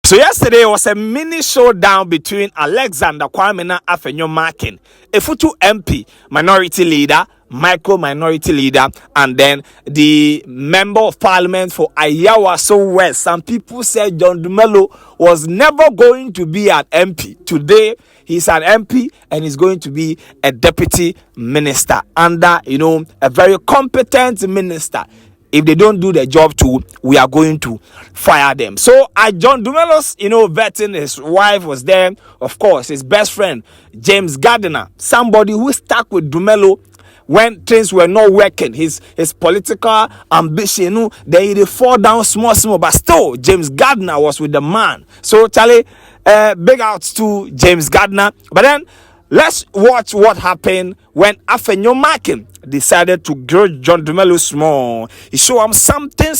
So yesterday was a mini showdown between Alexander Kwamena Afenyo Markin, Efutu MP, minority leader, micro minority leader, and then the member of parliament for Ayawaso West. Some people said John Dumelo was never going to be an MP. Today, he's an MP and he's going to be a deputy minister under, a very competent minister. If they don't do their job too, we are going to fire them. So John Dumelo's, vetting, his wife was there. Of course, his best friend, James Gardiner, somebody who stuck with Dumelo when things were not working. His political ambition, then he fall down small, but still, James Gardiner was with the man. So, Charlie, big outs to James Gardiner. But then, let's watch what happened when Afenyo Markin decided to grow John Dumelo small. He showed him something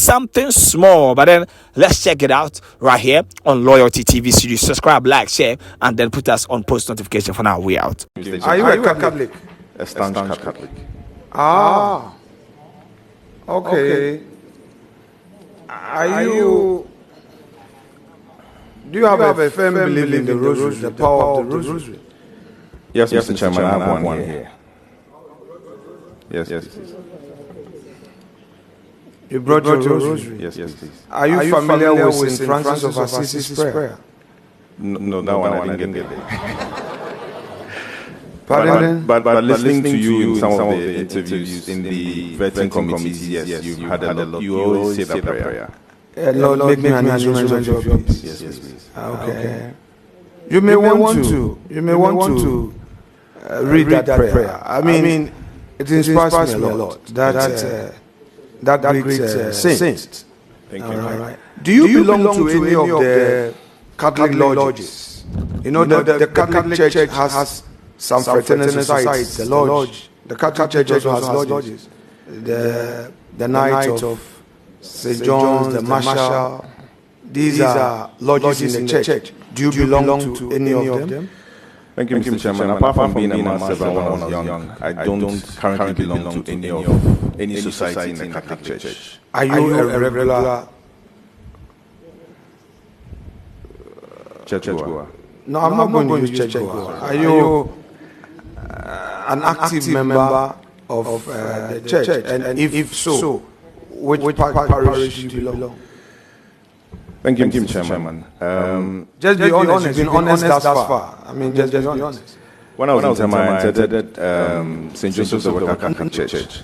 small. But then let's check it out right here on Loyalty TV series. Subscribe, like, share, and then put us on post notification. For now, we out. Are you a Catholic? A staunch Catholic. Ah. Okay. Do you have a firm belief in the rosary, the power of the rosary? Yes, Mr. Chairman, I have one here. Yes. You brought your rosary? Yes, please. Are you familiar with St. Francis of Assisi's prayer? No, that one I didn't get there. Pardon? But listening to you in some of the interviews in the vetting committees, yes, you've had a lot. You always say that prayer. Lord, make me an instrument of your peace. Yes, please. Okay. You may want to read that prayer. I mean, it inspires me a lot. That great saint. Thank you. Right. Do you belong to any of the Catholic lodges? The Catholic Church has some fraternal societies. The lodge. The Catholic Church also has lodges. The Knight of St. John's, the Marshal. These are lodges in the church. Do you belong to any of them? Thank you, Mr. Chairman. Apart from being a master when I was young, I don't currently belong to any society in the Catholic Church. Are you a regular churchgoer? No, I'm not going to use churchgoer. Are you an active member of the church? And if so, which parish do you belong? Thank you, Mr. Chairman. Just be honest. You've been honest thus far. I mean, just be honest. When I was in Tema, I entered St. Joseph's of Catholic Church.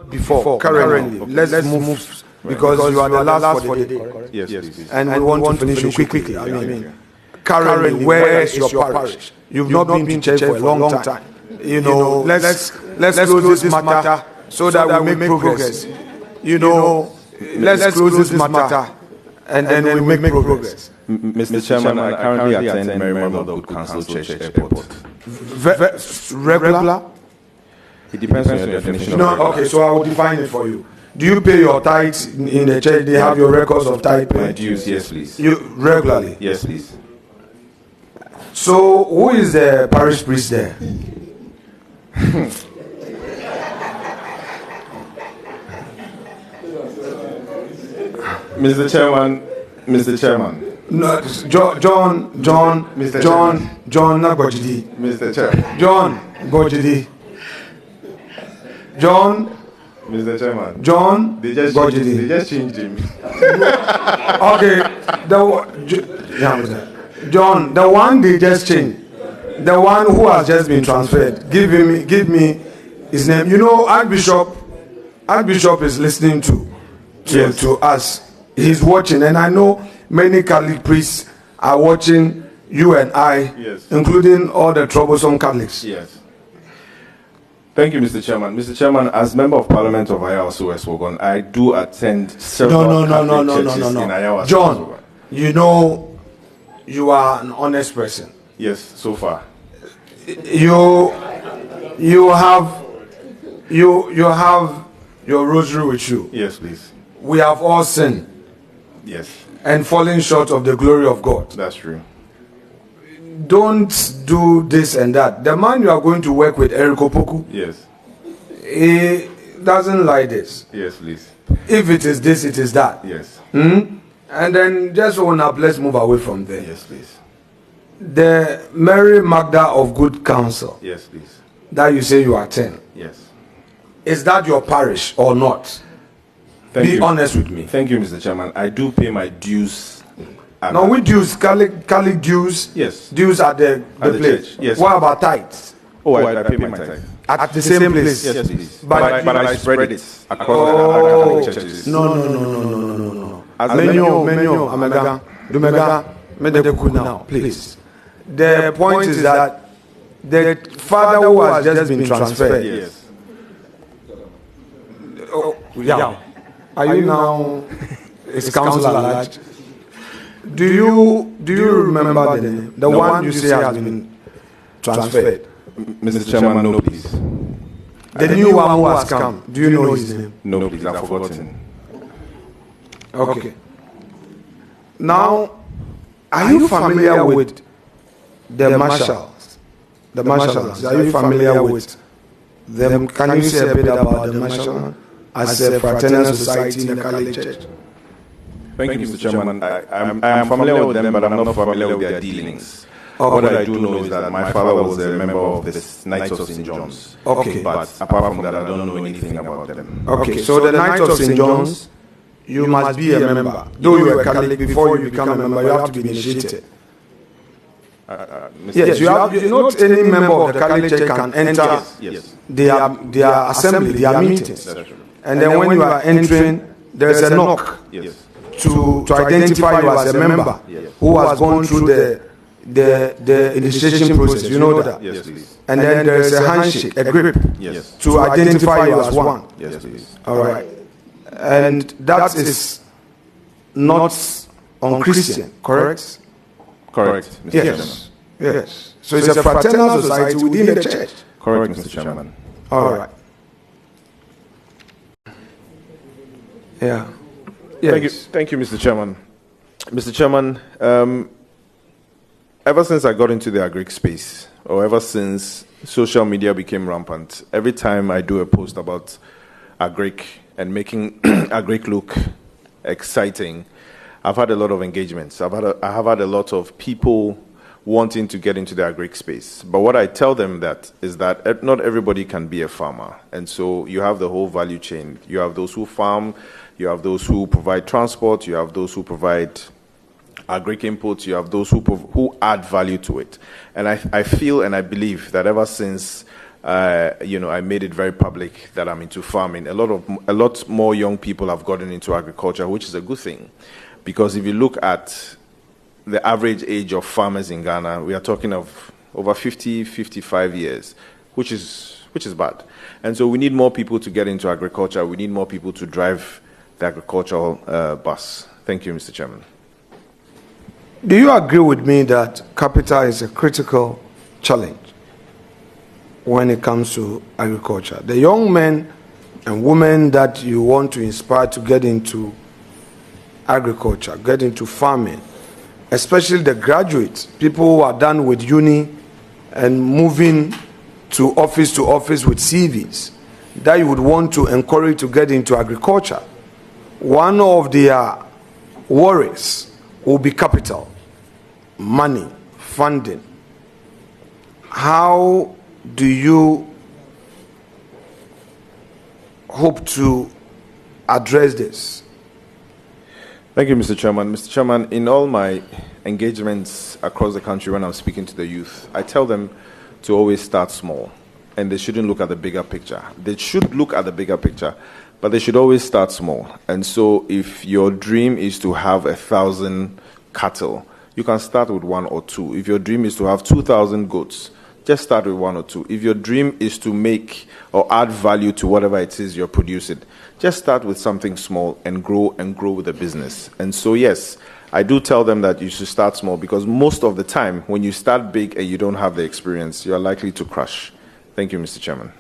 Before, currently. Let's move because you are the last for the day. Yes, please. And we want to finish you quickly. I mean, currently, where is your parish? You've not been to church for a long time. Let's close this matter so that we make progress. Let's close this matter. And then we make progress. Mr. Chairman, I currently attend Marymount Good Council Church Airport. Regular? It depends on your definition. Okay, so I will define it for you. Do you pay your tithes in the church? They have your records of tithe My paid? dues, yes, please. You regularly? Yes, please. So who is the parish priest there? Mr. Chairman. No, John, not Gojidi. Mr. Chairman. John Gojidi. John. Mr. Chairman. John Gojidi. They just changed him. Okay, John, the one they just changed, the one who has just been transferred. Give me his name. Archbishop is listening to us. He's watching, and I know many Catholic priests are watching you and I, yes, including all the troublesome Catholics. Yes. Thank you, Mr. Chairman. Mr. Chairman, as Member of Parliament of Ayawaso West Wogon, I do attend several Catholic churches in Ayawaso. John, you are an honest person. Yes, so far. You have your rosary with you. Yes, please. We have all sinned. Yes. And falling short of the glory of God. That's true. Don't do this and that. The man you are going to work with, Eric Opoku, yes, he doesn't like this. Yes, please. If it is this, it is that. Yes. And then just one up, let's move away from there. Yes, please. The Mary Magda of Good Counsel. Yes, please. That you say you attend. Yes. Is that your parish or not? Be honest with me. Thank you, Mr. Chairman. I do pay my dues. No, we dues, Catholic dues. Yes. Dues at the place. Church. Yes. What about tithes? Oh, I pay my tithe. At the same place. Yes, please. But I spread it across the Catholic churches. No. Menyo, Omega, Dumega, Medeku now, please. The point is that the father who has just been transferred. Yes. Oh, yeah. Are you now his councillor at large? Do you remember the name? The one you say has been transferred. Mr. Chairman, no, please. The new one who has come. Do you know his name? No, please. I've forgotten. Okay. Now, are you familiar with the marshals? The marshals. Are you familiar with them? Can you say a bit about the marshals as a fraternal society in the Catholic Church? Thank you, Mr. Chairman. I am familiar with them, but I'm not familiar with their dealings. What I do know is that my father was a member of the Knights of St. John's. Okay. But apart from that, I don't know anything about them. Okay, so the Knights of St. John's, you must be a member. Though you are Catholic, before you become a member, you have to be initiated. Yes, you have. Not any member of the Catholic Church can enter their assembly, their meetings. And then when you are entering, there is a knock to identify you as a member who has gone through the initiation process. You know that. Yes, please. And then there is a handshake, a grip, to identify you as one. Yes, please. All right. And that is not unchristian, correct? Correct, Mr. Chairman. Yes. So it's a fraternal society within the church. Correct, Mr. Chairman. All right. Yeah. Yes. Thank you, Mr. Chairman. Mr. Chairman, ever since I got into the agric space, or ever since social media became rampant, every time I do a post about agric and making agric look exciting, I've had a lot of engagements. I have had a lot of people wanting to get into the agric space. But what I tell them is that not everybody can be a farmer. And so you have the whole value chain. You have those who farm, you have those who provide transport, you have those who provide agric inputs, you have those who add value to it. And I feel and I believe that ever since I made it very public that I'm into farming, a lot more young people have gotten into agriculture, which is a good thing. Because if you look at the average age of farmers in Ghana, we are talking of over 50, 55 years, which is bad. And so we need more people to get into agriculture. We need more people to drive the agricultural bus. Thank you, Mr. Chairman. Do you agree with me that capital is a critical challenge when it comes to agriculture? The young men and women that you want to inspire to get into agriculture, get into farming, especially the graduates, people who are done with uni and moving to office with CVs, that you would want to encourage to get into agriculture. One of their worries will be capital, money, funding. How do you hope to address this? Thank you, Mr. Chairman. Mr. Chairman, in all my engagements across the country when I'm speaking to the youth, I tell them to always start small, and they shouldn't look at the bigger picture. They should look at the bigger picture, but they should always start small. And so if your dream is to have 1,000 cattle, you can start with 1 or 2. If your dream is to have 2,000 goats, just start with 1 or 2. If your dream is to make or add value to whatever it is you're producing, just start with something small and grow with the business. And so, yes, I do tell them that you should start small, because most of the time, when you start big and you don't have the experience, you are likely to crash. Thank you, Mr. Chairman.